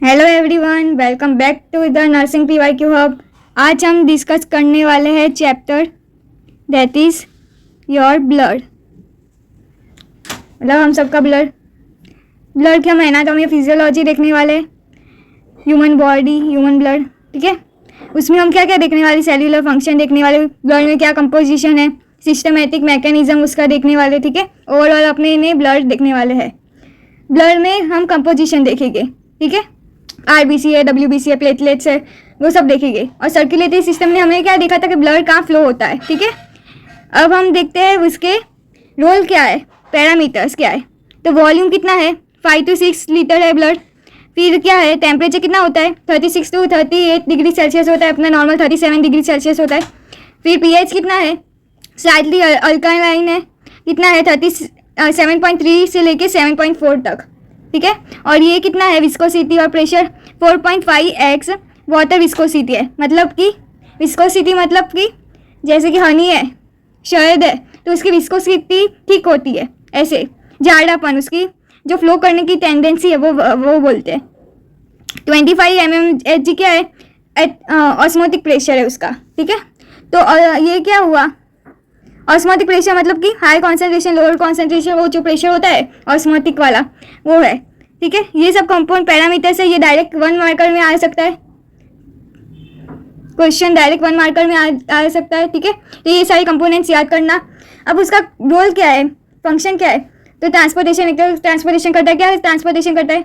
Hello everyone, welcome back to the nursing PYQ hub. आज हम discuss करने वाले हैं chapter that is your blood, मतलब हम सबका ब्लड की हम एनाटॉमी फिजियोलॉजी देखने वाले, ह्यूमन बॉडी, ह्यूमन ब्लड, ठीक है। उसमें हम क्या क्या देखने वाले, सेल्यूलर फंक्शन देखने वाले, ब्लड में क्या कंपोजिशन है, सिस्टमेटिक मैकेनिज्म उसका देखने वाले, ठीक है। ओवरऑल अपने इन्हें ब्लड देखने वाले हैं। ब्लड में हम कंपोजिशन देखेंगे, ठीक है। RBC है, WBC है, प्लेटलेट्स है, वो सब देखेंगे। और सर्कुलेटरी सिस्टम में हमने क्या देखा था कि ब्लड कहाँ फ्लो होता है, ठीक है। अब हम देखते हैं उसके रोल क्या है, पैरामीटर्स क्या है। तो वॉल्यूम कितना है, 5 to 6 लीटर है ब्लड। फिर क्या है, टेम्परेचर कितना होता है, 36 to 38 डिग्री सेल्सियस होता है, अपना नॉर्मल 37 डिग्री सेल्सियस होता है। फिर pH कितना है, स्लाइटली अल्कालाइन है, कितना है 7.3 से लेके 7.4 तक, ठीक है। और ये कितना है, विस्कोसिटी और प्रेशर 4.5x वाटर विस्कोसिटी है। मतलब कि विस्कोसिटी मतलब कि जैसे कि हनी है, शहद है, तो उसकी विस्कोसिटी ठीक होती है, ऐसे जाड़ापन, उसकी जो फ्लो करने की टेंडेंसी है वो बोलते हैं। 25 mmHg क्या है, ऑस्मोटिक प्रेशर है उसका, ठीक है। तो ये क्या हुआ, ऑस्मोटिक प्रेशर मतलब कि हाई कॉन्सेंट्रेशन, लोअर कॉन्सेंट्रेशन, वो जो प्रेशर होता है ऑस्मोटिक वाला वो है, ठीक है। ये सब कंपाउंड पैरामीटर से ये डायरेक्ट 1 मार्कर में आ सकता है, क्वेश्चन डायरेक्ट 1 मार्कर में आ सकता है, ठीक है। तो ये सारे कंपोनेंट्स याद करना। अब उसका रोल क्या है, फंक्शन क्या है, तो ट्रांसपोर्टेशन, एक तो ट्रांसपोर्टेशन करता है, क्या ट्रांसपोर्टेशन करता है,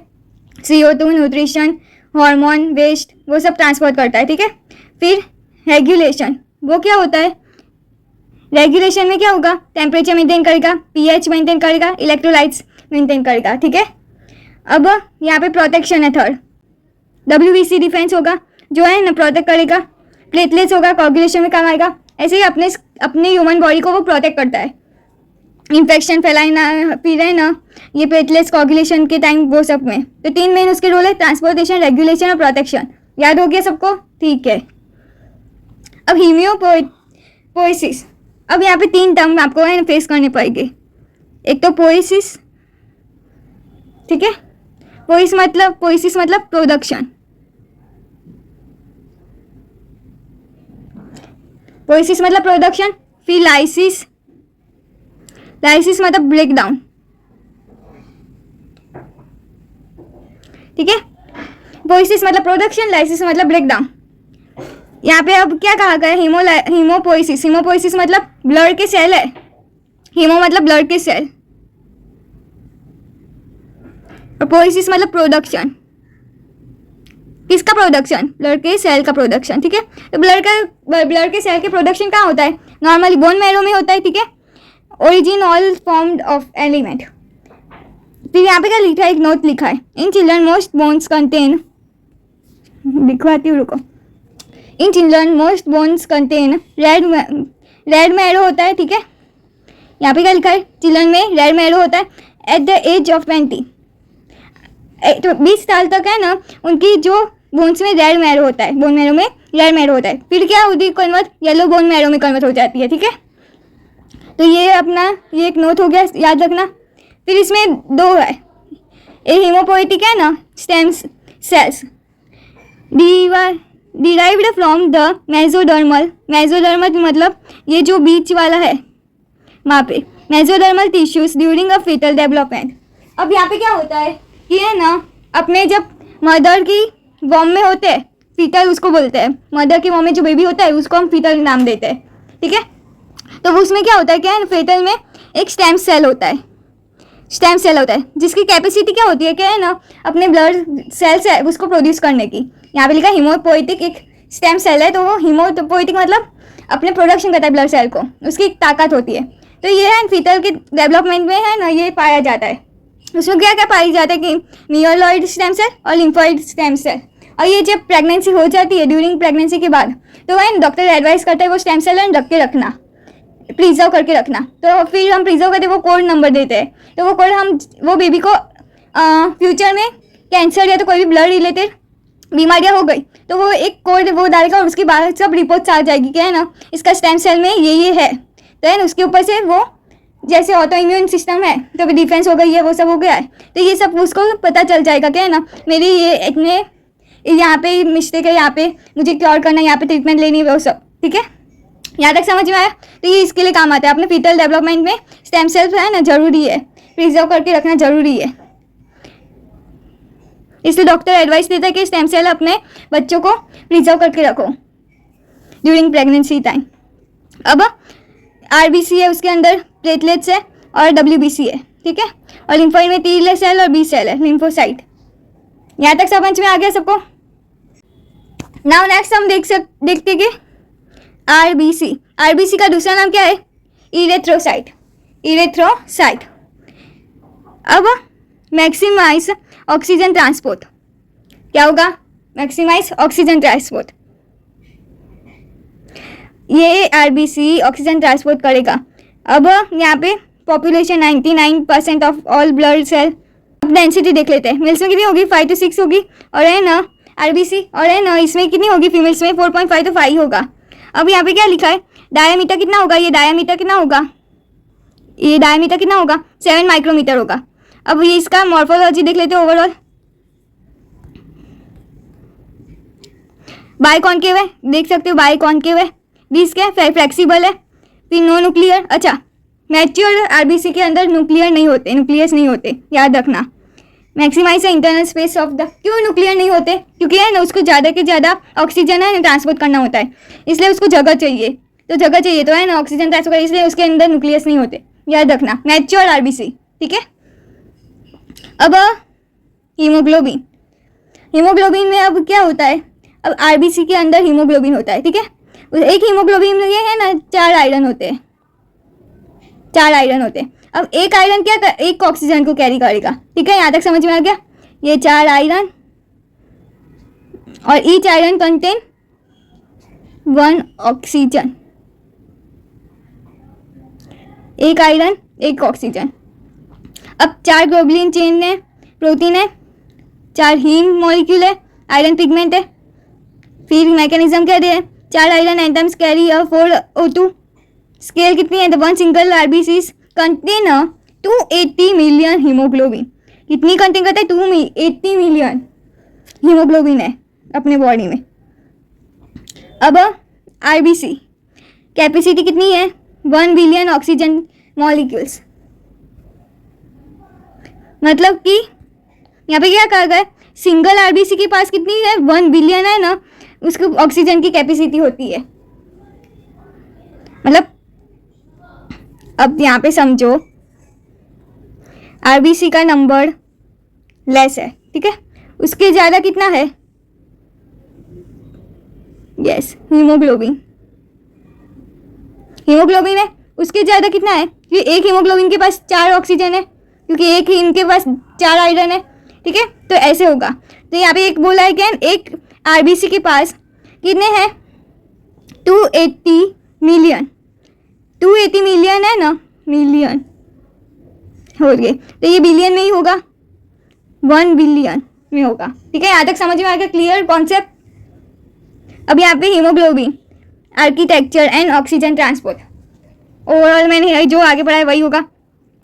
CO2, न्यूट्रिशन, हार्मोन, वेस्ट, वो सब ट्रांसपोर्ट करता है, ठीक है। फिर रेगुलेशन, वो क्या होता है, रेगुलेशन में क्या होगा, टेम्परेचर मेंटेन करेगा, pH मेंटेन करेगा, इलेक्ट्रोलाइट्स मेंटेन करेगा, ठीक है। अब यहाँ पे प्रोटेक्शन है थर्ड, WBC डिफेंस होगा, जो है ना प्रोटेक्ट करेगा। प्लेटलेट्स होगा, कोगुलेशन में काम आएगा। ऐसे ही अपने ह्यूमन बॉडी को वो प्रोटेक्ट करता है, इन्फेक्शन फैलाए ना, फिर है ना ये प्लेटलेट्स कोगुलेशन के टाइम, वो सब में। तो 3 मेन उसके रोल है, ट्रांसपोर्टेशन, रेगुलेशन और प्रोटेक्शन। याद हो गया सबको, ठीक है। अब हीमियोपोएसिस, अब यहाँ पे 3 टर्म आपको है फेस करने पड़ेंगे। एक तो पोएसिस, ठीक है, पोएसिस मतलब प्रोडक्शन, पोएसिस मतलब प्रोडक्शन। फिर लाइसिस मतलब ब्रेकडाउन, ठीक है। पोएसिस मतलब प्रोडक्शन, लाइसिस मतलब ब्रेकडाउन। यहाँ पे अब क्या कहा गया, हीमोपोएसिस मतलब ब्लड के सेल है, हीमो मतलब ब्लड के सेल, और पोएसिस मतलब प्रोडक्शन। किसका प्रोडक्शन, ब्लड के सेल का प्रोडक्शन, ठीक है। तो ब्लड के सेल के प्रोडक्शन कहाँ होता है, नॉर्मली बोन मैरो में होता है, ठीक है। Origin all formed of element. फिर यहाँ पे क्या लिखा है, एक नोट लिखा है, in children most bones contain, दिखवाती हूँ रुको। In children most bones contain red marrow होता है, ठीक है। यहाँ पे क्या लिखा है, चिल्ड्रन में रेड मैरो होता है एट द एज ऑफ 20, तो 20 साल तक है ना, उनकी जो बोन्स में रेड मैरो होता है, बोन मैरो में रेड मैरो होता है। फिर क्या होती है, कन्वर्ट येलो बोन मैरो में कन्वर्ट हो जाती है, ठीक है। तो ये अपना ये एक नोट हो गया, याद रखना। फिर इसमें 2 है, एक हीमोपोएटिक है ना, stem cells derived from the mesodermal मतलब ये जो बीच वाला है वहाँ पे, mesodermal tissues during a foetal development. अब यहाँ पे क्या होता है कि है ना, अपने जब मदर की वॉम में होते हैं, फीटल उसको बोलते हैं, मदर की वॉम में जो बेबी होता है उसको हम फीटल नाम देते हैं, ठीक है। तो उसमें क्या होता है, क्या है, फीटल में एक स्टेम सेल होता है, जिसकी कैपेसिटी क्या होती है, क्या है ना, अपने ब्लड सेल्स है उसको प्रोड्यूस करने की। यहाँ पे लिखा हीमोपोएटिक एक स्टेम सेल है, तो वो हीमोपोएटिक मतलब अपने प्रोडक्शन करता है ब्लड सेल को, उसकी एक ताकत होती है। तो ये है फीटल के डेवलपमेंट में है ना, ये पाया जाता है। उसमें क्या क्या पाई जाता है कि मियोलॉइड स्टेम सेल और लिम्फोइड स्टेम सेल। और ये जब प्रेगनेंसी हो जाती है, ड्यूरिंग प्रेगनेंसी के बाद, तो वह डॉक्टर एडवाइस करता है वो स्टेम सेल रख के रखना, प्रिजर्व करके रखना। तो फिर हम प्रिजर्व करते वो कोड नंबर देते हैं, तो वो कोड हम वो बेबी को फ्यूचर में कैंसर या तो कोई भी ब्लड रिलेटेड बीमारियाँ हो गई तो वो एक कोड वो डालेगा और उसके बाद सब रिपोर्ट्स आ जाएगी, क्या है ना, इसका स्टेम सेल में ये है, तो है ना उसके ऊपर से वो जैसे ऑटो इम्यून सिस्टम है तो डिफेंस हो गई है, वो सब हो गया है, तो ये सब उसको पता चल जाएगा क्या है ना, मेरी ये इतने यहाँ पे मिस्टेक है, यहाँ पे मुझे क्योर करना है, यहाँ पे ट्रीटमेंट लेनी है, वो सब। ठीक है, यहाँ तक समझ में आया? तो ये इसके लिए काम आता है। अपने फीटल डेवलपमेंट में स्टेम सेल्स है ना जरूरी है, प्रिजर्व करके रखना जरूरी है। इसलिए डॉक्टर एडवाइस देता है कि स्टेम सेल अपने बच्चों को प्रिजर्व करके रखो ड्यूरिंग प्रेगनेंसी टाइम। अब आरबीसी है, उसके अंदर प्लेटलेट्स है और डब्ल्यूबीसी है। ठीक है, और लिम्फोइड में टी सेल और बी सेल है, लिम्फोसाइट। यहाँ तक समझ में आ गया सबको? नाउ नेक्स्ट हम देखते कि आरबीसी का दूसरा नाम क्या है? इरेथ्रोसाइट। अब मैक्सिमाइज ऑक्सीजन ट्रांसपोर्ट, क्या होगा? Maximise oxygen transport. ये आरबीसी ऑक्सीजन ट्रांसपोर्ट करेगा। अब यहाँ पे population 99% of all blood cell. अब डेंसिटी देख लेते हैं, मेल्स में कितनी होगी? 5 to 6 होगी, और है ना आरबीसी, और है ना इसमें कितनी होगी? फीमेल्स में 4.5 to 5 होगा। अब यहाँ पे क्या लिखा है? डायमीटर कितना होगा? ये डायमीटर कितना होगा? 7 माइक्रोमीटर होगा। अब ये इसका मॉर्फोलॉजी देख लेते हैं ओवरऑल। बाइकॉन्केव है, देख सकते हो बाइकॉन्केव है। डिस्क है, फ्लेक्सिबल है, फिर नो न्यूक्लियर। अच्छा, मैच्योर आरबीसी के अंदर न्यूक्लियस नहीं होते, याद रखना। मैक्सिमाइज है इंटरनल स्पेस ऑफ द, क्यों न्यूक्लियर नहीं होते? क्योंकि है ना उसको ज़्यादा के ज़्यादा ऑक्सीजन है ट्रांसपोर्ट करना होता है, इसलिए उसको जगह चाहिए, तो है ना ऑक्सीजन ट्रांसपोर्ट, इसलिए उसके अंदर न्यूक्लियस नहीं होते, याद रखना। Mature RBC. ठीक है, अब हीमोग्लोबिन में अब क्या होता है? अब आरबीसी के अंदर हीमोग्लोबिन होता है। ठीक है, एक हीमोग्लोबिन में ये है ना 4 आयरन होते हैं। अब एक आयरन एक ऑक्सीजन को कैरी करेगा। ठीक है, यहाँ तक समझ में आ गया? ये 4 आयरन, और ईच आयरन कंटेन 1 ऑक्सीजन। एक आयरन, एक ऑक्सीजन। अब 4 ग्लोबुलिन चेन है, प्रोटीन है, 4 हीम मॉलिक्यूल है, आयरन पिगमेंट है। फिर मैकेनिज्म क्या दे? 4 iron atoms carry 4 O2। Scale कितनी है? 1 single RBC contain 280 million haemoglobin. कितनी कंटेन करता है? 280 मिलियन हीमोग्लोबिन है अपने बॉडी में। अब आरबीसी कैपेसिटी कितनी है? 1 बिलियन ऑक्सीजन मॉलिक्यूल्स। मतलब कि यहाँ पे क्या कहा गया? सिंगल आरबीसी के पास कितनी है? 1 बिलियन है ना, उसको ऑक्सीजन की कैपेसिटी होती है। मतलब अब यहाँ पे समझो आरबीसी का नंबर लेस है। ठीक है, उसके ज़्यादा कितना है? यस, हीमोग्लोबिन है, उसके ज़्यादा कितना है? क्योंकि एक हीमोग्लोबिन के पास 4 ऑक्सीजन है, क्योंकि एक ही इनके पास 4 आयरन है। ठीक है, तो ऐसे होगा। तो यहाँ पे एक बोला है कि एक आरबीसी के पास कितने हैं? 280 मिलियन है ना, मिलियन हो गए, तो ये बिलियन में ही होगा, 1 बिलियन में होगा। ठीक है, यहाँ तक समझ में आ गया? Clear concept? अब यहाँ पे haemoglobin, architecture and oxygen transport, overall मैंने जो आगे पढ़ा है वही होगा।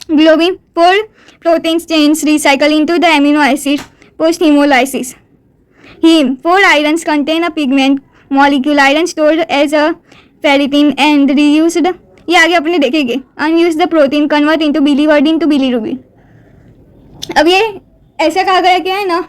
Globin 4 protein chains recycle into the amino acid post hemolysis. Heme 4 irons contain a pigment molecule, iron stored as a ferritin and reused, ये आगे अपने देखेंगे। Unused protein convert into biliverdin to bilirubin। अब ये ऐसा कहा गया क्या है ना,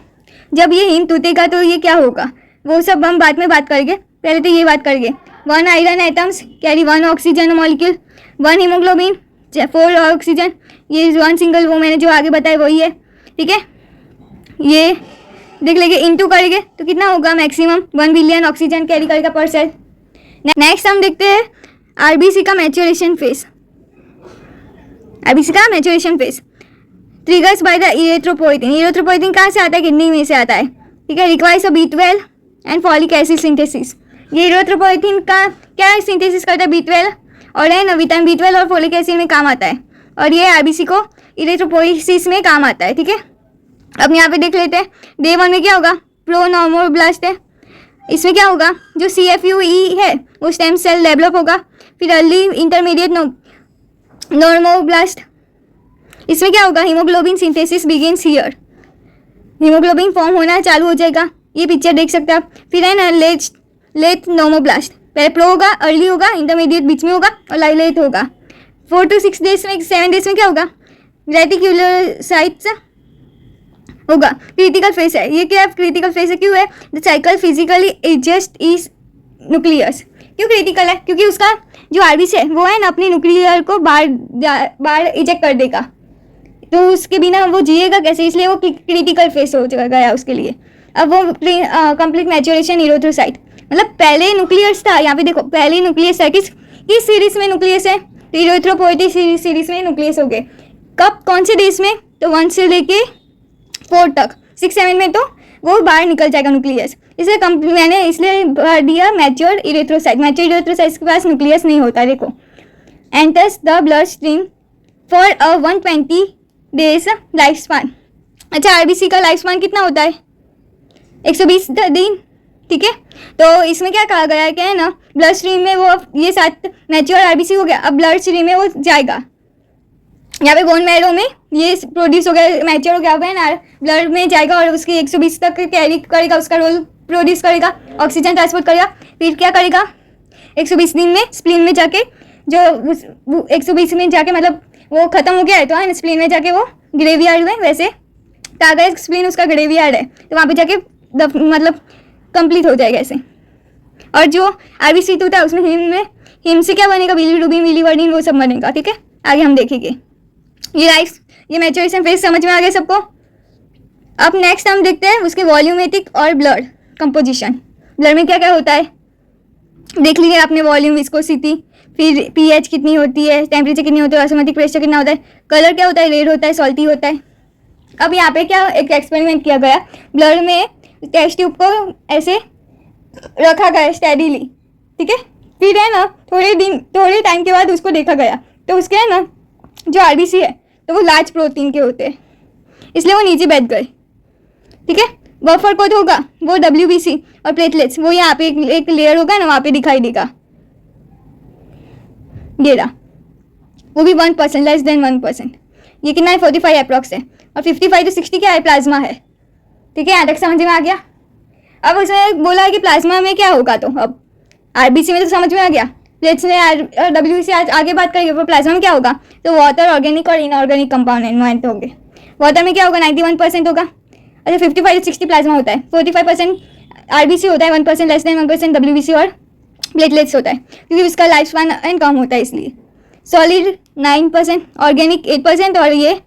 जब ये हीम टूटेगा तो ये क्या होगा, वो सब हम बाद में बात करेंगे, पहले तो ये बात करेंगे। 1 iron atoms carry 1 oxygen molecule, 1 haemoglobin 4 oxygen, ये 1 सिंगल, वो मैंने जो आगे बताया वही है। ठीक है, ये देख लेंगे, इनटू करेंगे तो कितना होगा? मैक्सिमम 1 बिलियन ऑक्सीजन कैरी करेगा पर सेल। नेक्स्ट हम देखते हैं आरबीसी का maturation phase. Triggers by the erythropoietin कहाँ से आता है? किडनी में से आता है। ठीक है, requires a B12 and folic acid synthesis. ये इरेथ्रोपोइटिन का क्या सिंथेसिस करता है? B12, और है ना विटामिन B12 और फोलिक एसिड में काम आता है, और ये आरबीसी को इरेथ्रोपोइसिस में काम आता है। ठीक है, अब यहाँ पे देख लेते हैं। डे 1 में क्या होगा? प्रोनोमोब्लास्ट है, इसमें क्या होगा? जो CFUE है वो स्टेम सेल डेवलप होगा। फिर अर्ली इंटरमीडिएट नॉर्मोब्लास्ट, इसमें क्या होगा, haemoglobin synthesis begins here, haemoglobin form होना चालू हो जाएगा, ये पिक्चर देख सकते हैं आप। फिर है ना लेट नॉर्मोब्लास्ट, पहले प्रो होगा, अर्ली होगा, इंटरमीडिएट बीच में होगा और लेट होगा। 4 to 6 डेज में 7 डेज में क्या होगा, रेटिक्यूलोसाइट्स होगा। क्रिटिकल फेस है, ये क्या क्रिटिकल फेस है, क्यों है, the cycle physically adjust is nucleus. क्यों क्रिटिकल है, क्योंकि उसका जो आरबीसी है वो है ना अपनी न्यूक्लियर को बाहर इजेक्ट कर देगा, तो उसके बिना वो जिएगा कैसे, इसलिए वो क्रिटिकल फेस हो गया उसके लिए। अब वो कंप्लीट मैच्योरेशन इरेथ्रोसाइट, मतलब पहले न्यूक्लियस था, यहाँ पे देखो पहले न्यूक्लियस है, किस सीरीज में न्यूक्लियस है, तो इरेथ्रोपोएटिक सीरीज में न्यूक्लियस हो गए। कब, कौन से डेज में, तो 1 से लेके 4 तक, 6-7 में तो वो बाहर निकल जाएगा न्यूक्लियस। इसलिए मैंने इसलिए भर दिया मैच्योर इरेथ्रोसाइट, मैच्योर इरेथ्रोसाइट के पास न्यूक्लियस नहीं होता। देखो, enters the blood stream for a 120 days life span. अच्छा, आरबीसी का लाइफ स्पान कितना होता है, 120 दिन, ठीक है। तो इसमें क्या कहा गया है कि है ना ब्लड स्ट्रीम में वो ये 7 मैच्योर आरबीसी हो गया, अब ब्लड स्ट्रीम में वो जाएगा, यहाँ पे बोन मैरो में ये प्रोड्यूस हो गया, मैच्योर हो गया है ना, ब्लड में जाएगा और उसकी 120 तक कैरी करेगा, उसका रोल प्रोड्यूस करेगा, ऑक्सीजन ट्रांसपोर्ट करेगा। फिर क्या करेगा, 120 दिन में स्प्लीन में जाके, जो 120 में जाके मतलब वो खत्म हो गया है, तो है ना स्प्लीन में जाके वो ग्रेवयार्ड में, वैसे टारगेट स्प्लीन उसका ग्रेवयार्ड है, तो वहाँ पे जाके मतलब कंप्लीट हो जाएगा ऐसे। और जो आरबीसी होता है उसमें हिम से क्या बनेगा, बिलीरुबिन, बिलीवर्डिन, वो सब बनेगा, ठीक है। आगे हम देखेंगे। ये मैच्योरेशन फेज समझ में आ गया सबको। अब नेक्स्ट हम देखते हैं उसके वॉल्यूमेट्रिक और ब्लड कंपोजिशन। ब्लड में क्या क्या होता है देख लीजिए आपने, वॉल्यूम, विस्कोसिटी, फिर पीएच कितनी होती है, टेम्परेचर कितनी होती है, ऑस्मोटिक प्रेशर कितना होता है, कलर क्या होता है, रेड होता है, सॉल्टी होता है। अब यहाँ पे क्या एक एक्सपेरिमेंट किया गया, ब्लड में टेस्ट ट्यूब को ऐसे रखा गया स्टेडीली, ठीक है। फिर है ना थोड़े टाइम के बाद उसको देखा गया, तो उसके है ना जो आरबीसी है तो वो लार्ज प्रोटीन के होते हैं, इसलिए वो नीचे बैठ गए, ठीक है। बफर कोड होगा वो डब्ल्यूबीसी, और प्लेटलेट्स वो यहाँ पे एक लेयर होगा ना, वहाँ पे दिखाई देगा, ये रहा, वो भी 1%, लेस देन 1%। ये कितना है, 45 अप्रॉक्स है, और 55 to 60 क्या है, प्लाज्मा है, ठीक है। यहाँ तक समझ में आ गया। अब उसने बोला है कि प्लाज्मा में क्या होगा, तो अब आरबीसी में तो समझ में आ गया, प्लेट्स में डब्ल्यूबीसी आगे बात करेंगे, वो प्लाज्मा में क्या होगा, तो वाटर, ऑर्गेनिक और इनऑर्गेनिक कंपाउंड एनवायरमेंट होंगे। वाटर में क्या होगा, 91% होगा। अच्छा, 55 to 60 प्लाज्मा होता है, 45% आरबीसी होता है, 1% लेस देन 1% डब्ल्यूबीसी और प्लेटलेट्स होता है, क्योंकि उसका लाइफ स्पैन कम होता है इसलिए। सॉलिड 9%, ऑर्गेनिक 8% और ये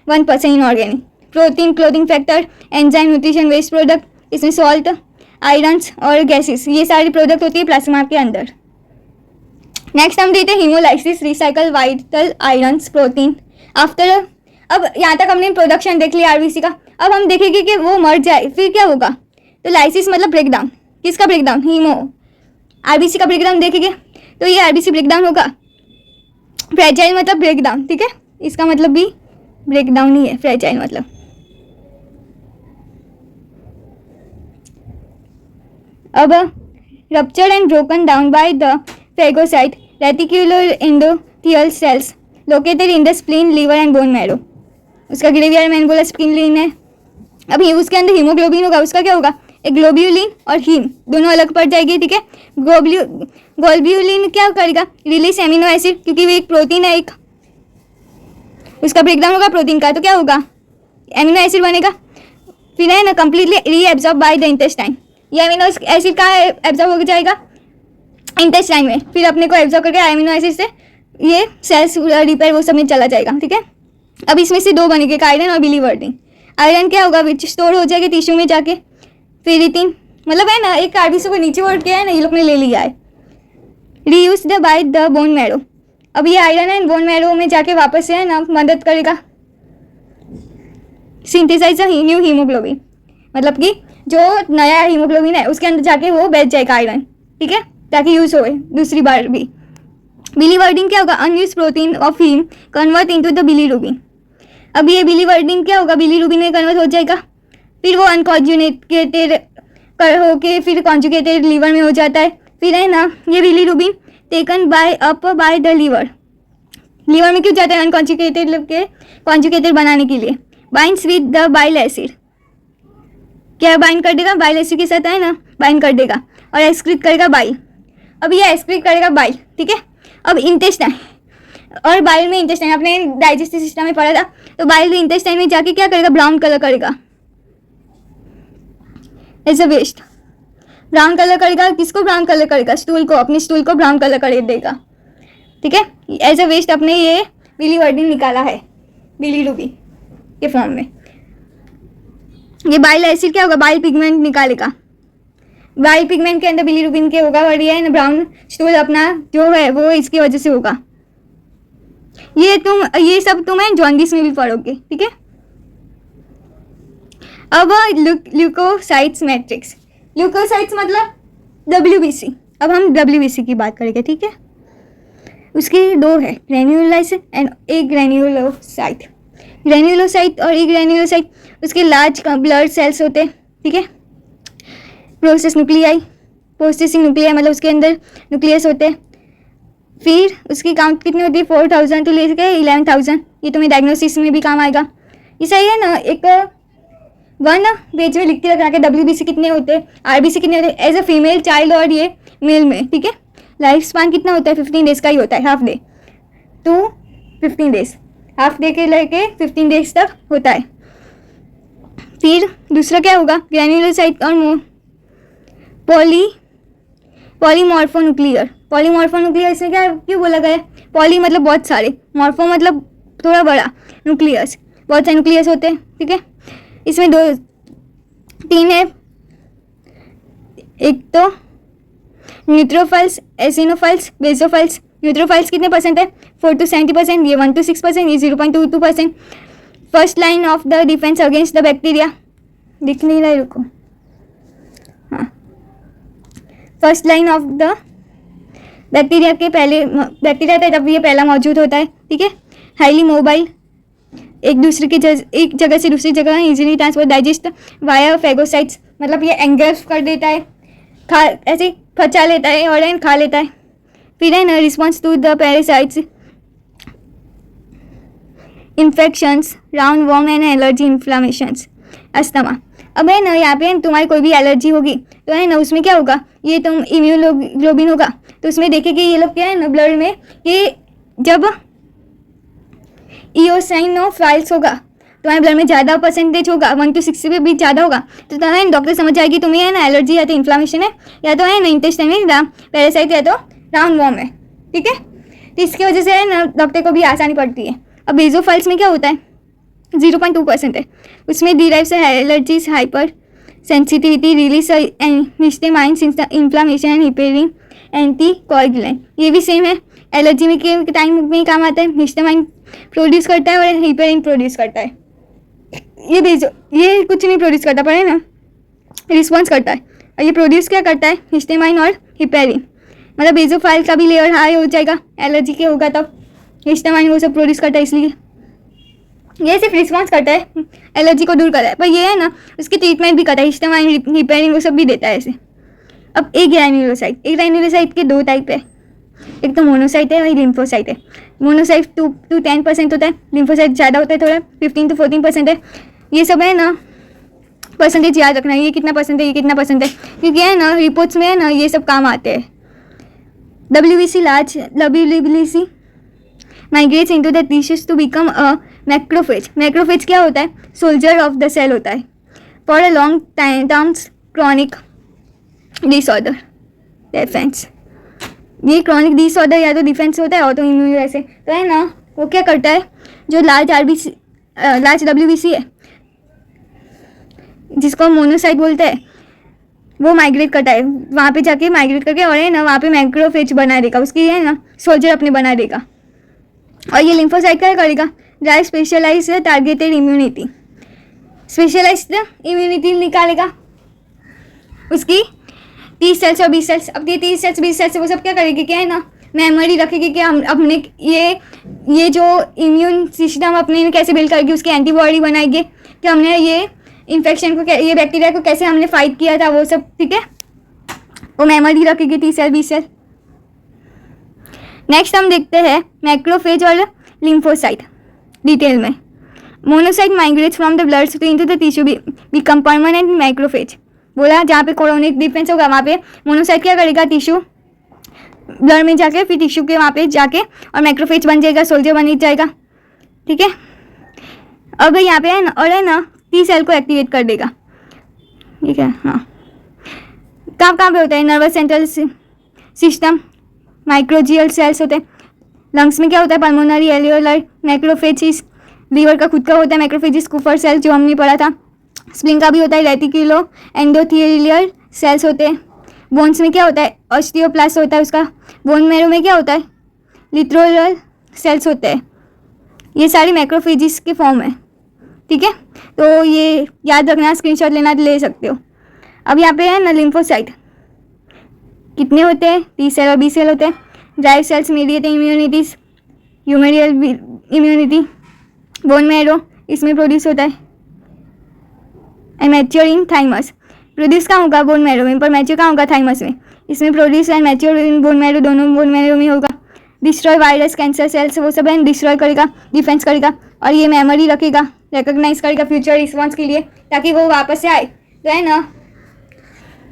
1% inorganic. Protein, clotting factor, enzyme, nutrition, waste product, इसमें सॉल्ट, आयरन्स और गैसेस, ये सारी प्रोडक्ट होती है प्लाज्मा के अंदर। नेक्स्ट हम देखते हैं haemolysis, recycle vital irons, protein after. अब यहाँ तक हमने प्रोडक्शन देख लिया आरबीसी का। अब हम देखेंगे कि वो मर जाए फिर क्या होगा, तो लाइसिस मतलब ब्रेकडाउन, किसका ब्रेकडाउन, हीमो आरबीसी का ब्रेकडाउन देखेंगे, तो ये आरबीसी ब्रेकडाउन होगा। फ्रेजाइल मतलब ब्रेकडाउन, ठीक है, इसका मतलब भी ब्रेकडाउन ही है, फ्रेजाइल मतलब। अब ruptured and broken down by the phagocyte reticular endothelial cells located in the spleen, liver and bone marrow. उसका ग्रेवियर मैंने बोला स्प्लीन है। अब उसके अंदर हीमोग्लोबिन होगा, उसका क्या होगा, एक ग्लोब्यूलिन और हीम दोनों अलग पड़ जाएगी, ठीक है। ग्लोब्यूलिन क्या करेगा, रिलीज एमिनो एसिड, क्योंकि वो एक प्रोटीन है, एक उसका ब्रेकडाउन होगा प्रोटीन का, तो क्या होगा, एमिनो एसिड बनेगा। फिर है ना completely reabsorb by the intestine, ये एमिनो एसिड का एब्जॉर्ब हो जाएगा इंटेस्टाइन में, फिर अपने को एब्जॉर्ब करके एमिनो एसिड से ये सेल्स रिपेयर वो सब में चला जाएगा, ठीक है। अब इसमें से 2 बनेंगे, आयरन और बिलीवर्डिन। आयरन क्या होगा, विच स्टोर हो जाएगा टिश्यू में जाके। फेरिटिन मतलब है ना एक आरबीसी को नीचे वर्ड किया है ना, ये लोग ने ले लिया है। Reused by the bone marrow, अब ये आयरन एंड बोन मैरो में जाके वापस से है ना मदद करेगा सिंथेसाइज न्यू हीमोग्लोबिन, मतलब कि जो नया हीमोग्लोबिन है उसके अंदर जाके वो बैठ जाएगा आयरन, ठीक है, ताकि यूज हो दूसरी बार भी। बिलीवर्डिन क्या होगा, unused protein of haem convert into the bilirubin. अब ये बिलीवर्डिन क्या होगा, बिलीरुबिन में कन्वर्ट हो जाएगा, फिर वो अनकॉन्जुगेटेड होके फिर कॉन्जुगेटेड लीवर में हो जाता है। फिर है ना ये bilirubin taken by the liver, liver में क्यों जाते हैं अनकॉन्जुगेटेड के कॉन्जुगेटेड बनाने के लिए? Binds with the bile acid, क्या बाइंड कर देगा? बाइल एसिड के साथ है ना, बाइंड कर देगा और एक्सक्रीट करेगा बाइल। अब ये एक्सक्रीट करेगा बाइल, ठीक है। अब इंटेस्टाइन और बाइल में इंटेस्टाइन, आपने डाइजेस्टिव सिस्टम में पढ़ा था, तो बाइल इंटेस्टाइन में जाके क्या करेगा? ब्राउन कलर करेगा, as a waste brown colour करेगा। किसको ब्राउन कलर करेगा? स्टूल को, अपने स्टूल को ब्राउन कलर कर देगा, ठीक है। एज अ वेस्ट अपने ये बिलीवर्डिन निकाला है बिलीरुबिन के फॉर्म में। ये बाइल एसिड क्या होगा? बाइल पिगमेंट निकालेगा। बाइल पिगमेंट के अंदर बिलीरुबिन के होगा और ये ब्राउन स्टूल अपना जो है वो इसकी वजह से होगा। ये सब तुम्हें जॉन्डिस में भी पढ़ोगे, ठीक है। अब ल्यूकोसाइट्स मैट्रिक्स, ल्यूकोसाइट्स मतलब WBC। अब हम WBC की बात करेंगे, ठीक है। उसके दो है, granulocyte and A granulocyte. Granulocyte और ए ग्रेन्युलोसाइट उसके लार्ज ब्लड सेल्स होते हैं, ठीक है। प्रोसेसिंग न्यूक्लियाई मतलब उसके अंदर न्यूक्लियस होते हैं। फिर उसकी काउंट कितनी होती है? 4000 तो लेके 11,000। ये तुम्हें डायग्नोसिस में भी काम आएगा। ये सही है ना, एक वन पेज में लिख के रखना कि WBC कितने होते हैं, RBC कितने होते हैं एज अ फीमेल चाइल्ड और ये मेल में, ठीक है। लाइफ स्पान कितना होता है? 15 डेज का ही होता है, half day to 15 days, half day के लेके 15 डेज तक होता है। फिर दूसरा क्या होगा? ग्रेन्युलोसाइट और पॉलीमॉर्फोन्यूक्लियर। पॉलीमॉर्फोन्यूक्लियर इसमें क्या क्यों बोला गया है? पॉली मतलब बहुत सारे, मॉर्फो मतलब थोड़ा बड़ा, न्यूक्लियस बहुत सारे न्यूक्लियस होते हैं, ठीक है। इसमें 3 है, एक तो न्यूट्रोफाइल्स, एसिनोफाइल्स, बेसोफाइल्स। न्यूट्रोफाइल्स कितने परसेंट है? 4 to 70%, ये 1 to 6%, ये 0.22%। First line of the defence against the bacteria, दिख नहीं रहा है, रुको, हाँ। First line of the bacteria के पहले, बैक्टीरिया था तब ये पहला मौजूद होता है, ठीक है। हाईली मोबाइल, एक जगह से दूसरी जगह easily transfer, digest via phagocytes मतलब ये एंगल्फ कर देता है, ऐसे फचा लेता है और खा लेता है। फिर है ना response to the parasites, infections, round worm and allergy, inflammations, asthma. अब है ना यहाँ पे तुम्हारी कोई भी एलर्जी होगी तो है ना उसमें क्या होगा? ये तुम इम्यूनोग्लोबिन होगा तो उसमें देखेंगे ये लोग क्या है ना ब्लड में, कि जब इओसाइनोफाइल्स होगा तुम्हारे ब्लड में ज़्यादा परसेंटेज होगा, 1 to 6 पे भी ज़्यादा होगा, तो तुम्हारा डॉक्टर समझ जाएगी तुम्हें है ना एलर्जी या तो इन्फ्लामेशन है या तो है ना इंटेस्टाइन में पैरासाइट या तो राउंड वॉर्म है, ठीक है। तो इसकी वजह से है ना डॉक्टर को भी आसानी पड़ती है। अब बेसोफाइल्स में क्या होता है? 0.2% है, उसमें डिराइव से allergies, hyper sensitivity, release histamines, inflammation and heparin, anti coagulant. ये भी सेम है, एलर्जी में के टाइम में काम आता है, हिस्टामाइन प्रोड्यूस करता है और हिपेरिन प्रोड्यूस करता है। ये कुछ नहीं प्रोड्यूस करता पर है ना रिस्पॉन्स करता है, और ये प्रोड्यूस क्या करता है? हिस्टामाइन और हिपेरिन। मतलब बेसोफाइल का भी लेवल हाई हो जाएगा, एलर्जी के होगा तब हिस्टामाइन वो सब प्रोड्यूस करता है, इसलिए ये सिर्फ रिस्पॉन्स करता है, एलर्जी को दूर करता है, पर ये है ना उसकी ट्रीटमेंट भी करता है, हिस्टामाइन, हिपेरिन वो सब भी देता है ऐसे। अब एक ग्रैन्युलोसाइट के 2 टाइप है, एक तो मोनोसाइट है और लिम्फोसाइट है। मोनोसाइट 2 to 10% होता है, लिम्फोसाइट ज़्यादा होता है, थोड़ा 15 to 14% है। ये सब है ना परसेंटेज याद रखना है, ये कितना परसेंट है, ये कितना परसेंट है, क्योंकि है ना रिपोर्ट्स में है ना ये सब काम आते हैं। WBC migrates into the tissues to become a macrophage. Macrophage क्या होता है? सोल्जर ऑफ द सेल होता है। For a long terms chronic disorder defence, ये क्रॉनिक डिसऑर्डर या तो डिफेंस होता है ऑटो इम्यून जैसे, तो है ना वो क्या करता है? जो लार्ज WBC है जिसको मोनोसाइट बोलते हैं, वो माइग्रेट करता है, वहाँ पे जाके माइग्रेट करके और है ना वहाँ पे मैक्रोफेज बना देगा, उसकी है ना सोल्जर अपने बना देगा। और ये लिम्फोसाइट क्या करेगा? Drive specialised targeted immunity, specialised immunity निकालेगा उसकी 30 सेल्स और 20 सेल्स। अब ये 30 सेल्स 20 सेल्स वो सब क्या करेगी? क्या है ना मेमोरी रखेगी कि हम अपने ये जो इम्यून सिस्टम अपने में कैसे बिल्ड करेगी, उसकी एंटीबॉडी बनाएगी कि हमने ये इन्फेक्शन को, ये बैक्टीरिया को कैसे हमने फाइट किया था, वो सब, ठीक है। वो मेमोरी रखेगी 30 सेल 20 सेल। नेक्स्ट हम देखते हैं मैक्रोफेज और लिम्फोसाइट डिटेल में। Monocyte migrates from the blood stream to the tissue become permanent macrophage. बोला जहाँ पे कोरोनिक डिफेंस होगा वहाँ पे मोनोसाइट क्या करेगा, टिश्यू ब्लड में जाके फिर टिश्यू के वहाँ पे जाके और मैक्रोफेज बन जाएगा, सोल्जर बन जाएगा। ठीक है, अब यहाँ पे है ना, और है ना टी सेल को एक्टिवेट कर देगा। ठीक है, हाँ कहाँ कहाँ पे होता है, नर्वस सेंट्रल सिस्टम, माइक्रोजियल सेल्स होते हैं। लंग्स में क्या होता है, पल्मोनरी एल्वियोलर मैक्रोफेजिस। लीवर का खुद का होता है मैक्रोफेजिस, कुफर सेल जो हमने पढ़ा था। स्प्लिन का भी होता है रेटिकुलो एंडोथेलियल सेल्स होते हैं। बोन्स में क्या होता है, ऑस्टियोप्लास्ट होता है उसका। बोन मैरो में क्या होता है, लिथ्रोलर सेल्स होते हैं। ये सारी मैक्रोफेजिस के फॉर्म है। ठीक है, तो ये याद रखना, स्क्रीनशॉट लेना ले सकते हो। अब यहाँ पे है ना लिम्फोसाइट कितने होते हैं, टी सेल और बी सेल होते हैं। Drive cells mediate immunities, humoral immunity. Bone marrow इसमें प्रोड्यूस होता है। And mature in thymus, produce कहाँ होगा, बोन मैरो में, पर मैच्योर कहाँ होगा, थाइमस में। इसमें produce and mature in bone marrow, दोनों बोन मैरो में होगा। डिस्ट्रॉय वायरस, कैंसर सेल्स, वो सब है डिस्ट्रॉय करेगा, डिफेंस करेगा। और ये मेमोरी रखेगा, रिकॉग्नाइज करेगा फ्यूचर रिस्पॉन्स के लिए, ताकि वो वापस से आए। तो है ना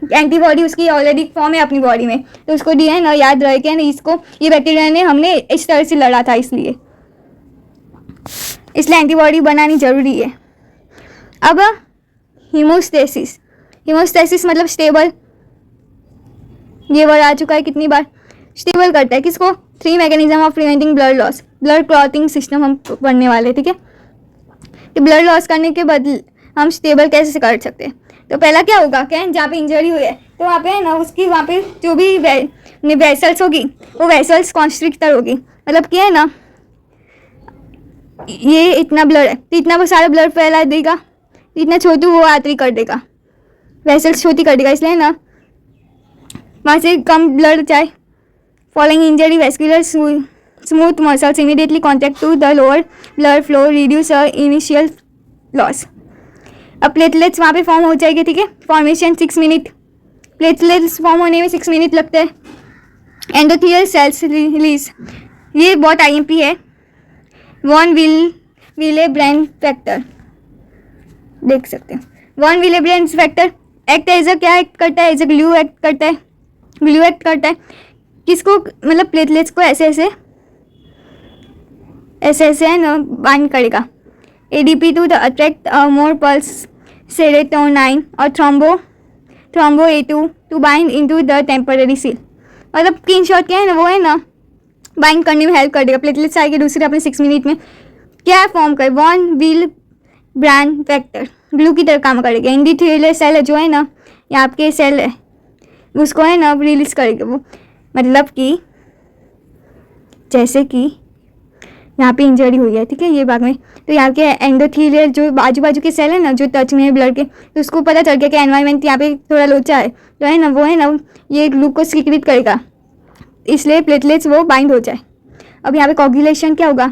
एंटीबॉडी उसकी ऑलरेडी फॉर्म है अपनी बॉडी में, तो उसको दिया है ना, याद रहे कि इसको ये बैक्टीरिया ने हमने इस तरह से लड़ा था, इसलिए एंटीबॉडी बनानी जरूरी है। अब हीमोस्टेसिस, हीमोस्टेसिस मतलब स्टेबल, ये वर्ड आ चुका है कितनी बार। स्टेबल करता है किसको, 3 mechanism of preventing blood loss, blood clotting system हम पढ़ने वाले। ठीक है, कि ब्लड लॉस करने के बदले हम स्टेबल कैसे कर सकते हैं। तो पहला क्या होगा, क्या जहाँ पे इंजरी हुई है तो वहाँ पे है ना उसकी वहाँ पे जो भी वेसल्स होगी वो वेसल्स कॉन्स्ट्रिक्टर होगी। मतलब क्या है ना, ये इतना ब्लड है तो इतना वो सारा ब्लड फैला देगा, इतना छोटी वो आर्टरी कर देगा, वेसल्स छोटी कर देगा, इसलिए ना वहाँ से कम ब्लड जाए। Following injury vascular smooth muscles immediately contact to the lower blood flow reduce initial loss. अब प्लेटलेट्स वहाँ पे फॉर्म हो जाएगी। ठीक है, फॉर्मेशन 6 मिनट, प्लेटलेट्स फॉर्म होने में 6 मिनट लगते हैं। एंडोथेलियल सेल्स रिलीज, ये बहुत आईएमपी है। वॉन विलेब्रेन फैक्टर देख सकते हैं। Von Willebrand factor act as a क्या एक्ट करता है, एज अ ग्लू एक्ट करता है, ग्लू एक्ट करता है किसको, मतलब प्लेटलेट्स को ऐसे ऐसे है ना बाइंड करेगा। ADP to the attract more pulse serotonin और thrombo A2 to bind into the temporary seal. मतलब इन शॉर्ट क्या है ना, वो है ना बाइंड करने में हेल्प कर देगा। प्लेटलेट्स आएगी दूसरे अपने 6 मिनट में क्या फॉर्म कर, वॉन विलेब्रेन फैक्टर ग्लू की तरह काम करेगा। एंडोथेलियल सेल है जो है ना, ये आपके सेल है, उसको है ना रिलीज करेगा वो। मतलब कि जैसे कि यहाँ पे इंजरी हुई है, ठीक है, ये भाग में, तो यहाँ के एंडोथेलियल जो आजू बाजू के सेल है ना जो टच में है ब्लड के, तो उसको पता चल गया कि एनवायरनमेंट यहाँ पे थोड़ा लोचा है, तो है ना वो है ना ये ग्लूकोज सीक्रेट करेगा, इसलिए प्लेटलेट्स वो बाइंड हो जाए। अब यहाँ पे कोगुलेशन क्या होगा,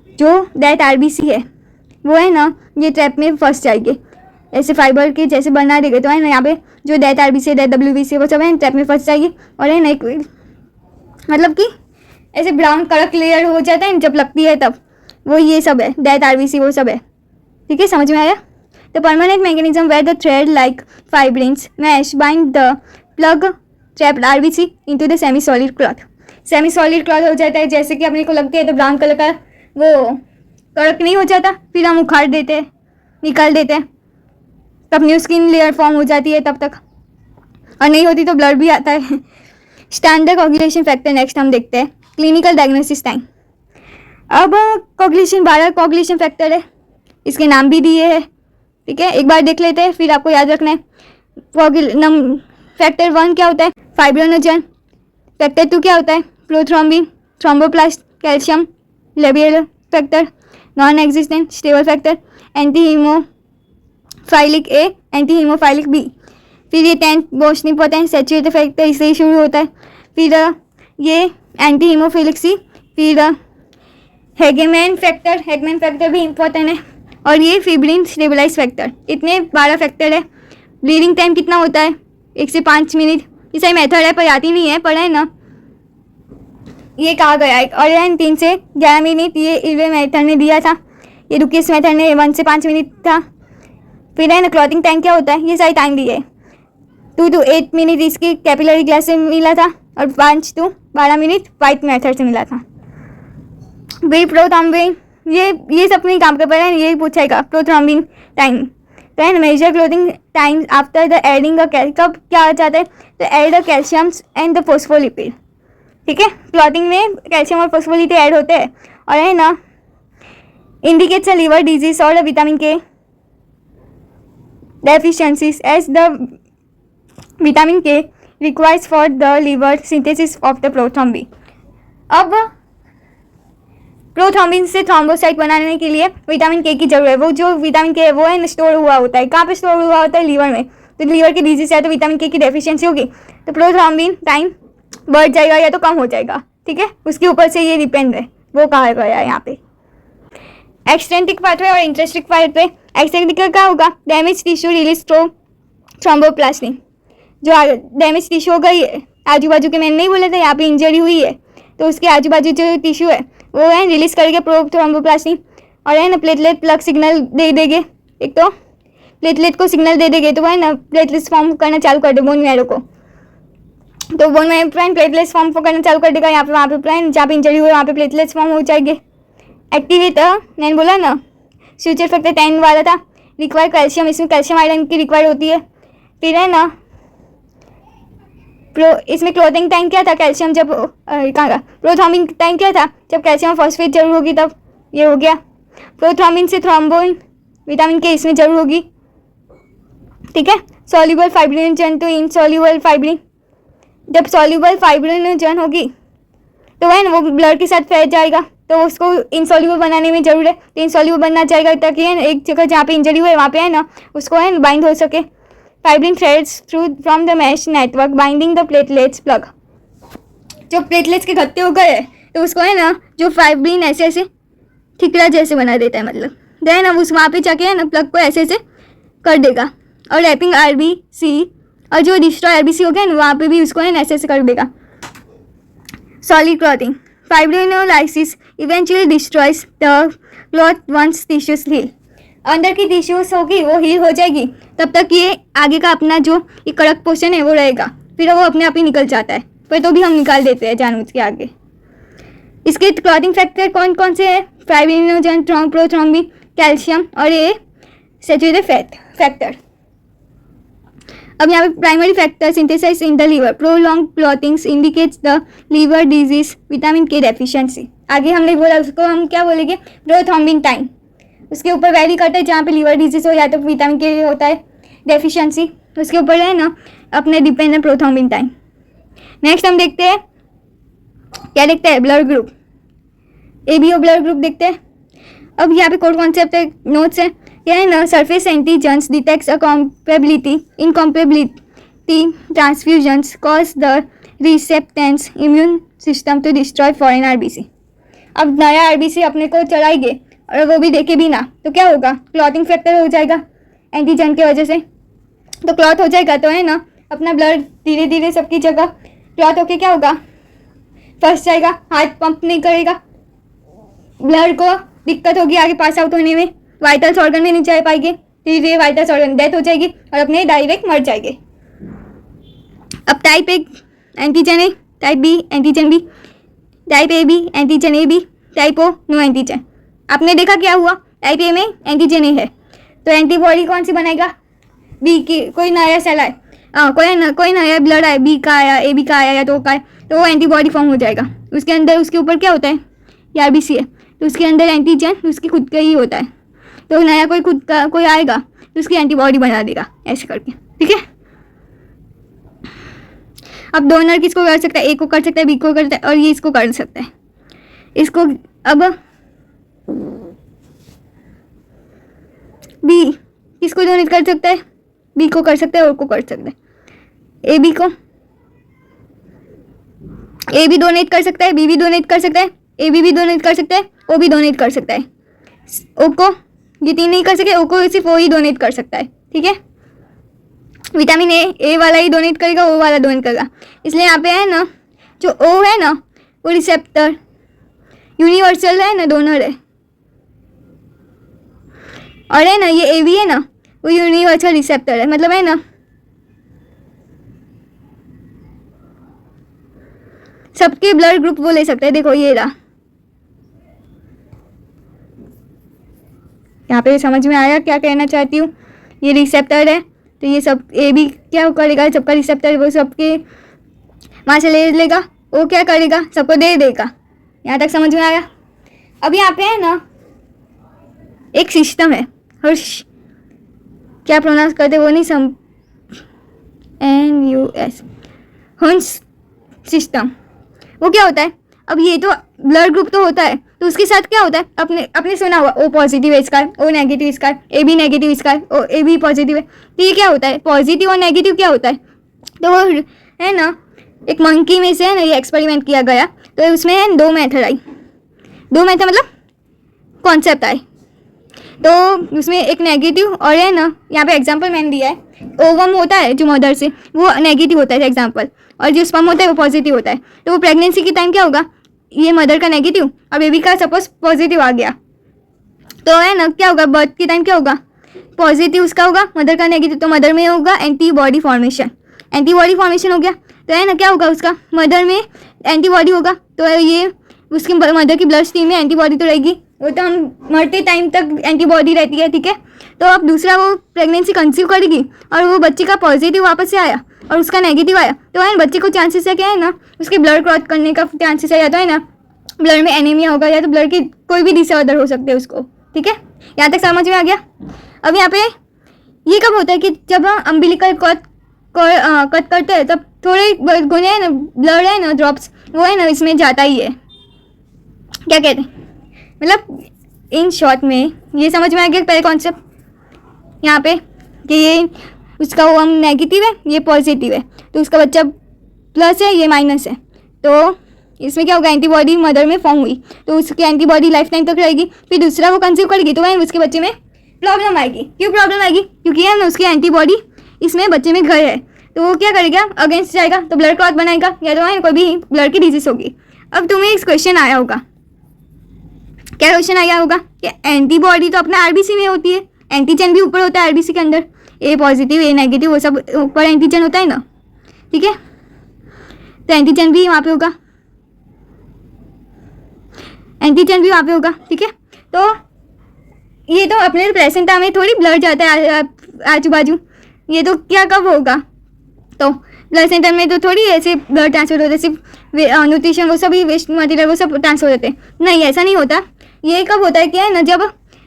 जो डेथ RBC है वो है ना ये ट्रैप में फंस जाएगी, ऐसे फाइबर के जैसे बना देगा, तो है ना यहाँ पे जो डेथ RBC डेथ WBC वो सब है ट्रैप में फंस जाएगी। और है ना एक मतलब कि ऐसे ब्राउन कड़क लेयर हो जाता है जब लगती है तब, वो ये सब है डेथ RBC वो सब है। ठीक है, समझ में आया। The permanent mechanism where the thread like fibrins mesh bind the plug trapped RBC into the semi solid clot. Semi solid clot हो जाता है, जैसे कि अपने को लगती है तो ब्राउन कलर का वो कड़क नहीं हो जाता, फिर हम उखाड़ देते हैं, निकाल देते हैं, तब न्यू स्किन लेयर फॉर्म हो जाती है तब तक, और नहीं होती तो ब्लड भी आता है। स्टैंडर्ड कोगुलेशन फैक्टर नेक्स्ट हम देखते हैं, क्लिनिकल डायग्नोसिस टाइम। अब कोगुलेशन 12 कोगुलेशन फैक्टर है, इसके नाम भी दिए हैं। ठीक है, एक बार देख लेते हैं फिर आपको याद रखना है। फैक्टर 1 क्या होता है, फाइब्रोनोजन। फैक्टर 2 क्या होता है, prothrombin, thromboplast, calcium, labile factor, non existent, stable factor, anti haemophilic A, anti haemophilic B। फिर ये 10 मोस्ट इंपॉर्टेंट सैचुरेटेड फैक्टर, इससे ही शुरू होता है। फिर ये एंटी हीमोफिलिक C, फिर हेगेमैन फैक्टर भी इंपॉर्टेंट है, और ये फिब्रिन स्टेबलाइज फैक्टर। इतने 12 फैक्टर है। ब्लीडिंग टाइम कितना होता है, 1 से 5 मिनट। ये सही मेथड है पर आती नहीं है, पर है ना ये कहा गया है। और यह 3 से 11 मिनट ये इवे मेथड ने दिया था, ये रुकिस मेथड ने 1 से 5 मिनट था। फिर है ना क्लॉथिंग टाइम क्या होता है, ये सारी टाइम दी है। 2 to 8 मिनट इसकी कैपिलरी ग्लास से मिला था और 5 to 12 मिनट वाइट मेथड से मिला था। वे प्रोथ्रॉम्बिन ये सब नहीं काम कर पा रहे हैं, ये पूछेगा प्रोथ्रॉम्बिन टाइम। तो है major clotting time after the adding कब क्या आ जाता है, तो add the calcium and the phospholipid. ठीक है, क्लॉथिंग में कैल्शियम और फोस्फोलिपिड ऐड होते हैं। और है ना इंडिकेट्स अ लिवर डिजीज और द विटामिन के deficiencies as the vitamin K requires for the liver synthesis of the prothrombin। अब प्रोथ्रॉम्बिन से थ्रोम्बोसाइट बनाने के लिए विटामिन के की जरूरत है। वो जो विटामिन के है वो है स्टोर हुआ होता है, कहाँ पे स्टोर हुआ होता है, लीवर में। तो लीवर की डिजीज है तो विटामिन के की डेफिशिएंसी होगी, तो प्रोथ्रॉम्बिन टाइम बढ़ जाएगा या तो कम हो जाएगा। ठीक है, उसके ऊपर से ये डिपेंड है, वो कहा गया है यहाँ पे। एक्सटेंटिक पाथवे और इंट्रेस्टिक पाथवे। एक्सटेंटिक का क्या होगा, डैमेज टिश्यू रिलीज थ्रोम्बोप्लास्टिन। जो डैमेज टिश्यू हो गई है, आजू बाजू के मैंने नहीं बोले थे, यहाँ पे इंजरी हुई है तो उसके आजू बाजू जो टिश्यू है वो है रिलीज करके थ्रोम्बोप्लास्टिन। और है ना प्लेटलेट प्लग सिग्नल दे देंगे, एक तो प्लेटलेट को सिग्नल दे देंगे तो वह है ना प्लेटलेट्स फॉर्म करना चालू कर दे बोन मैरो को, तो बोन मैरो प्लेटलेट्स फॉर्म करना चालू कर देगा। यहाँ पे वहाँ पे जहाँ पे इंजरी हुई वहाँ पे प्लेटलेट्स फॉर्म हो जाएंगे। एक्टिवेट मैंने बोला ना फ्यूचर फैक्टर 10 वाला था, रिक्वायर कैल्शियम, इसमें कैल्शियम आयरन की रिक्वायर होती है। फिर है ना इसमें क्लोथिंग टाइम क्या था, कैल्शियम जब कहाँ का प्रोथ्रॉम्बिन टाइम क्या था, जब कैल्शियम और फॉस्फेट जरूर होगी तब ये हो गया। प्रोथ्रॉम्बिन से थ्रोम्बोन विटामिन के इसमें जरूर होगी। ठीक है, soluble fibrinogen to insoluble fibrin. जब सॉल्युबल फाइब्रिनोजन होगी तो वह वो ब्लड के साथ फैल जाएगा, तो उसको इंसॉल्युबल बनाने में जरूर है, तो इंसॉल्युबल बनना चाहेगा ताकि एक जगह जहाँ पे इंजरी हुई वहाँ पे है ना उसको है बाइंड हो सके। Fibrin threads through from the mesh network binding the platelets plug. जो प्लेटलेट्स के गत्ते हो गए तो उसको है ना जो फाइब्रिन ऐसे ऐसे ठिकरा जैसे बना देता है, मतलब देन अब उस वहाँ पे जाके है ना प्लग को ऐसे ऐसे कर देगा। और रैपिंग आरबीसी और जो डिस्ट्रॉय आरबीसी हो गया ना वहाँ पे भी उसको है ना ऐसे ऐसे कर देगा। Solid clotting fibrinolysis eventually destroys the clot once tissues heal. अंदर की टिश्यूज होगी वो हील हो जाएगी, तब तक ये आगे का अपना जो ये कड़क पोर्शन है वो रहेगा, फिर वो अपने आप ही निकल जाता है, पर तो भी हम निकाल देते हैं जानबूझ के आगे। इसके क्लॉथिंग फैक्टर कौन कौन से हैं, फाइब्रिनोजन, प्रोथ्रॉम्बिन, कैल्शियम और ये सैचुरेटेड फैट फैक्टर। अब यहाँ पे primary factor synthesise in the liver, prolong clottings indicates the liver disease, vitamin K deficiency. आगे हमने बोला उसको हम क्या बोलेंगे, प्रोथ्रॉम्बिन टाइम, उसके ऊपर वैरी करता है जहाँ पे लीवर डिजीज हो या तो विटामिन के होता है डेफिशिएंसी, उसके ऊपर है ना अपने डिपेंडेंट प्रोथ्रॉम्बिन टाइम। नेक्स्ट हम देखते हैं क्या देखते हैं, blood group, ABO blood group देखते हैं। अब यहाँ पे कोड कॉन्सेप्ट है, नोट्स है, क्या है ना surface antigens detects a incompatibility transfusions cause the recipient's immune system to destroy foreign RBC. अब नया आरबीसी अपने को चढ़ाएंगे और वो भी देखे भी ना तो क्या होगा, क्लॉथिंग फैक्टर हो जाएगा एंटीजन की वजह से, तो क्लॉथ हो जाएगा तो है ना अपना ब्लड धीरे धीरे सबकी जगह क्लॉथ होके क्या होगा, फंस जाएगा, हार्ट पंप नहीं करेगा, ब्लड को दिक्कत होगी आगे पास आउट होने में, वाइटल्स ऑर्गन में नहीं जा पाएंगे, धीरे धीरे वाइटल्स ऑर्गन डेथ हो जाएगी और अपने डायरेक्ट मर जाएंगे। अब type A antigen A, type B antigen B, type A B antigen A B, type O no antigen. आपने देखा क्या हुआ, टाइप ए में एंटीजन ए है तो एंटीबॉडी कौन सी बनाएगा, बी की, कोई नया सेल आए कोई नया ब्लड आए बी का आया, ए बी का आया या तो का है तो वो एंटीबॉडी फॉर्म हो जाएगा। उसके अंदर उसके ऊपर क्या होता है, ये आरबीसी है तो उसके अंदर एंटीजन उसकी खुद का ही होता है, तो नया कोई खुद का कोई आएगा तो उसकी एंटीबॉडी बना देगा ऐसे करके। ठीक है, अब डोनर किसको कर सकता है, ए को कर सकता है, बी को कर सकता है और ये इसको कर सकता है, इसको। अब बी किसको डोनेट कर सकता है, बी को कर सकता है और को कर सकता है, ए बी को, ए भी डोनेट कर सकता है, बी भी डोनेट कर सकता है, ए बी भी डोनेट कर सकता है, ओ भी डोनेट कर सकता है, ओ को ये तीन नहीं कर सके, ओ को सिर्फ ओ ही डोनेट कर सकता है। ठीक है, विटामिन ए वाला ही डोनेट करेगा, ओ वाला डोनेट करेगा, इसलिए यहाँ पे है ना जो ओ है ना वो रिसेप्टर यूनिवर्सल है ना, डोनर है, और है ना ये ए बी है ना, वो यूनिवर्सल रिसेप्टर है, मतलब है ना सबके ब्लड ग्रुप वो ले सकते हैं। देखो ये रहा, यहाँ पे समझ में आया क्या कहना चाहती हूँ। ये रिसेप्टर है, तो ये सब ए बी क्या करेगा, सबका रिसेप्टर वो सबके वहाँ से ले लेगा, वो क्या करेगा, सबको दे देगा। यहाँ तक समझ में आया। अब यहाँ पे है ना एक सिस्टम है, हर्ष क्या प्रोनाउंस करते वो नहीं NUS, हंस सिस्टम। वो क्या होता है, अब ये तो ब्लड ग्रुप तो होता है, तो उसके साथ क्या होता है, अपने सुना हुआ O पॉजिटिव है इसका, O नेगेटिव इसका, AB नेगेटिव इसका, ओ AB पॉजिटिव है। तो ये क्या होता है, पॉजिटिव और नेगेटिव क्या होता है, तो वो है ना एक मंकी में से है ना ये एक्सपेरिमेंट किया गया, तो उसमें है 2 मेथड आई, 2 मेथड मतलब कॉन्सेप्ट आए। तो उसमें एक नेगेटिव और है ना, यहाँ पे एग्जांपल मैंने दिया है, ओवम होता है जो मदर से वो नेगेटिव होता है एग्जांपल, और जो स्पर्म होता है वो पॉजिटिव होता है। तो वो प्रेगनेंसी के टाइम क्या होगा, ये मदर का नेगेटिव और बेबी का सपोज पॉजिटिव आ गया, तो है ना क्या होगा, बर्थ के टाइम क्या होगा, पॉजिटिव उसका होगा, मदर का नेगेटिव, तो मदर में होगा एंटीबॉडी फॉर्मेशन, एंटीबॉडी फॉर्मेशन हो गया, तो है ना क्या होगा, उसका मदर में एंटीबॉडी होगा, तो ये उसकी मदर की ब्लड स्ट्रीम में एंटीबॉडी तो रहेगी, वो तो हम मरते टाइम तक एंटीबॉडी रहती है, ठीक है। तो अब दूसरा वो प्रेगनेंसी कंसीव करेगी और वो बच्चे का पॉजिटिव वापस से आया और उसका नेगेटिव आया, तो है बच्चे को चांसेस है क्या है ना उसके ब्लड क्रॉस करने का चांसेस है, या तो है ना ब्लड में एनीमिया होगा, या तो ब्लड की कोई भी डिसऑर्डर हो सकते हैं उसको, ठीक है। यहाँ तक समझ में आ गया। अब यहाँ पे ये कब होता है कि जब हम अम्बिलिकल कट करते हैं, तब थोड़े गुने है ना ब्लड है ना ड्रॉप्स वो है ना इसमें जाता ही है, क्या कहते हैं, मतलब इन शॉर्ट में ये समझ में आ गया पहले कॉन्सेप्ट यहाँ पे कि ये उसका वो नेगेटिव है, ये पॉजिटिव है, तो उसका बच्चा प्लस है, ये माइनस है, तो इसमें क्या होगा, एंटीबॉडी मदर में फॉर्म हुई, तो उसकी एंटीबॉडी लाइफ टाइम तक रहेगी, फिर दूसरा वो कंसीव करेगी, तो वह उसके बच्चे में प्रॉब्लम आएगी। क्यों प्रॉब्लम आएगी, क्योंकि है ना उसकी एंटीबॉडी इसमें बच्चे में घर है, तो वो क्या करेगा, अगेंस्ट जाएगा, तो ब्लड क्लॉट बनाएगा, या तो है कोई भी ब्लड की डिजीज होगी। अब तुम्हें एक क्वेश्चन आया होगा, क्या क्वेश्चन आया होगा कि एंटीबॉडी तो अपना आरबीसी में होती है, एंटीजन भी ऊपर होता है आरबीसी के अंदर, ए पॉजिटिव ए नेगेटिव वो सब ऊपर एंटीजन होता है ना, ठीक है, तो एंटीजन भी वहाँ पे होगा, एंटीजन भी वहाँ पे होगा, ठीक है। तो ये तो अपने प्लेसेंटा में थोड़ी ब्लड जाता है आजू बाजू, ये तो क्या कब होगा, तो प्लेसेंटा में तो थोड़ी ऐसे ब्लड ट्रांसफर होता है, सिर्फ न्यूट्रिशन वो सभी वेस्ट मटेरियल वो सब ट्रांसफर होते हैं, नहीं ऐसा नहीं होता। ये कब होता है कि है ना जब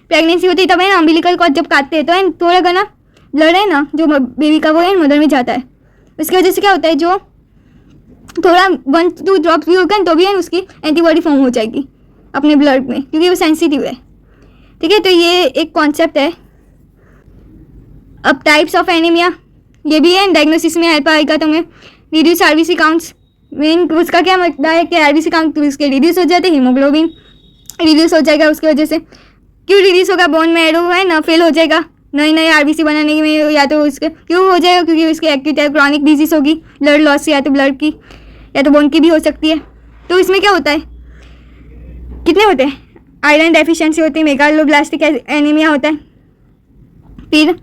प्रेगनेंसी होती है तब है ना अम्बिलिकल कॉर्ड जब काटते हैं तो है थोड़ा घना ब्लड है ना जो बेबी का वो है मदर में जाता है, उसकी वजह से क्या होता है जो थोड़ा 1-2 ड्रॉप्स भी होगा तो भी है उसकी एंटीबॉडी फॉर्म हो जाएगी अपने ब्लड में, क्योंकि वो सेंसिटिव है, ठीक है। तो ये एक कॉन्सेप्ट है। अब टाइप्स ऑफ एनीमिया ये भी है, डायग्नोसिस में हेल्प आएगा तुम्हें। रिड्यूस आरबीसी काउंट्स, मेन उसका क्या मतलब है कि आरबीसी काउंट उसके रिड्यूस हो जाते हैं, हीमोग्लोबिन रिड्यूस हो जाएगा उसकी वजह से। क्यों रिड्यूस होगा, बोन मैरो है ना फेल हो जाएगा नए आरबीसी बनाने में, या तो उसके क्यों हो जाएगा क्योंकि उसकी एक्यूट या क्रॉनिक डिजीज होगी ब्लड लॉस से, या तो ब्लड की या तो बोन की भी हो सकती है। तो इसमें क्या होता है, कितने होते हैं, आयरन डेफिशिएंसी होती है, मेगालोब्लास्टिक एनीमिया होता है, फिर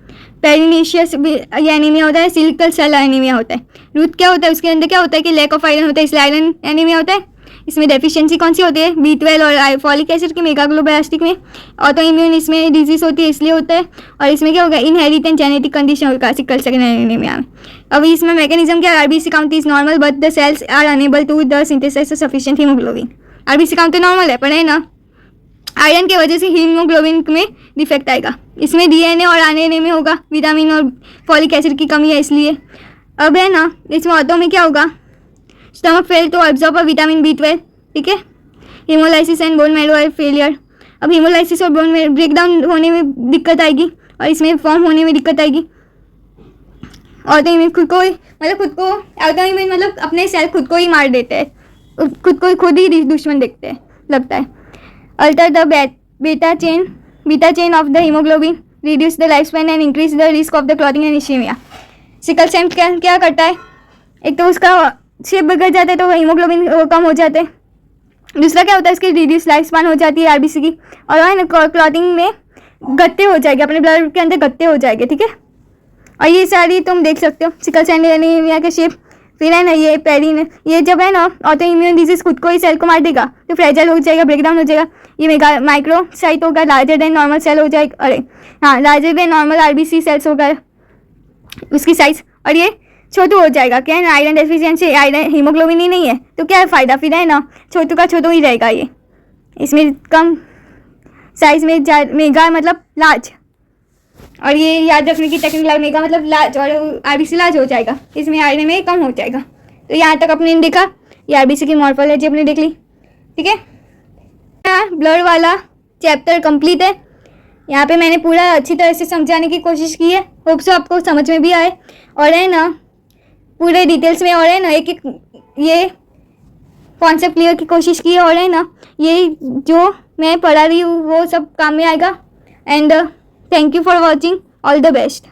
पेरिनीशियस ये एनीमिया होता है, सिलिकल सेल एनीमिया होता है। रूट क्या होता है, उसके अंदर क्या होता है कि लैक ऑफ आयरन होता है, इसलिए आयरन एनीमिया होता है। इसमें डेफिशिएंसी कौन सी होती है, B12 और फॉलिक एसिड की, मेगालोब्लास्टिक में। ऑटो इम्यून इसमें डिजीज होती है इसलिए होता है, और इसमें क्या होगा इनहेरिटेंट जेनेटिक कंडीशन होगा सिकल सेल एनीमिया में। अब इसमें मैकेनिज्म क्या, RBC count is normal but the cells are unable to the synthesise sufficient haemoglobin. RBC count तो नॉर्मल है पर है ना आयरन की वजह से हीमोग्लोबिन में डिफेक्ट आएगा। इसमें डीएनए और आरएनए में होगा, विटामिन और फॉलिक एसिड की कमी है इसलिए। अब है ना इसमें ऑटो में क्या होगा, stomach fail to absorb vitamin B12, ठीक है। Haemolysis and bone marrow failure, अब हीमोलाइसिस और बोन में ब्रेकडाउन होने में दिक्कत आएगी और इसमें फॉर्म होने में दिक्कत आएगी। ऑटो इम्यून खुद को ऑटो इम्यून मतलब अपने सेल खुद को ही मार देते हैं, खुद को खुद ही दुश्मन देखते हैं लगता है। Alter the beta chain of the haemoglobin, reduce the life span and increase the risk of the clotting and ischaemia. Sickle cell क्या करता है, एक तो उसका शेप बिगड़ जाता है तो हीमोग्लोबिन कम हो जाते हैं, दूसरा क्या होता है, इसकी रिड्यूस लाइफ स्पान हो जाती है आरबीसी की, और है ना क्लॉटिंग में गत्ते हो जाएंगे, अपने ब्लड के अंदर गत्ते हो जाएंगे, ठीक है। और ये सारी तुम देख सकते हो सिकल सेल एनीमिया के शेप। फिर है ना ये पेरिन, ये जब है ना ऑटो इम्यून डिजीज खुद को ही सेल को मार देगा तो फ्रेजाइल हो जाएगा, ब्रेकडाउन हो जाएगा। ये मेगा माइक्रोसाइट होगा, लार्जर देन नॉर्मल सेल हो जाएगा, अरे हाँ larger than normal RBC cells होगा उसकी साइज। और ये छोटू हो जाएगा, क्या है ना आयरन डेफिशिएंसी, आयरन हीमोग्लोबिन ही नहीं है तो क्या है फ़ायदा, फिर है ना छोटू का छोटू ही रहेगा ये। इसमें कम साइज में मेगा मतलब लार्ज, और ये याद रखने की टेक्निकल, मेगा मतलब लार्ज और आरबीसी लार्ज हो जाएगा, इसमें आयरन में कम हो जाएगा। तो यहाँ तक अपने देखा, ये आरबीसी की मॉर्फोलॉजी अपने देख ली, ठीक है। ब्लड वाला चैप्टर कंप्लीट है। यहाँ पे मैंने पूरा अच्छी तरह से समझाने की कोशिश की है, होप सो आपको समझ में भी आए, और है ना पूरे डिटेल्स में, और है ना एक एक ये कॉन्सेप्ट क्लियर की कोशिश की है, और है ना ये जो मैं पढ़ा रही हूँ वो सब काम में आएगा। And thank you for watching, all the best.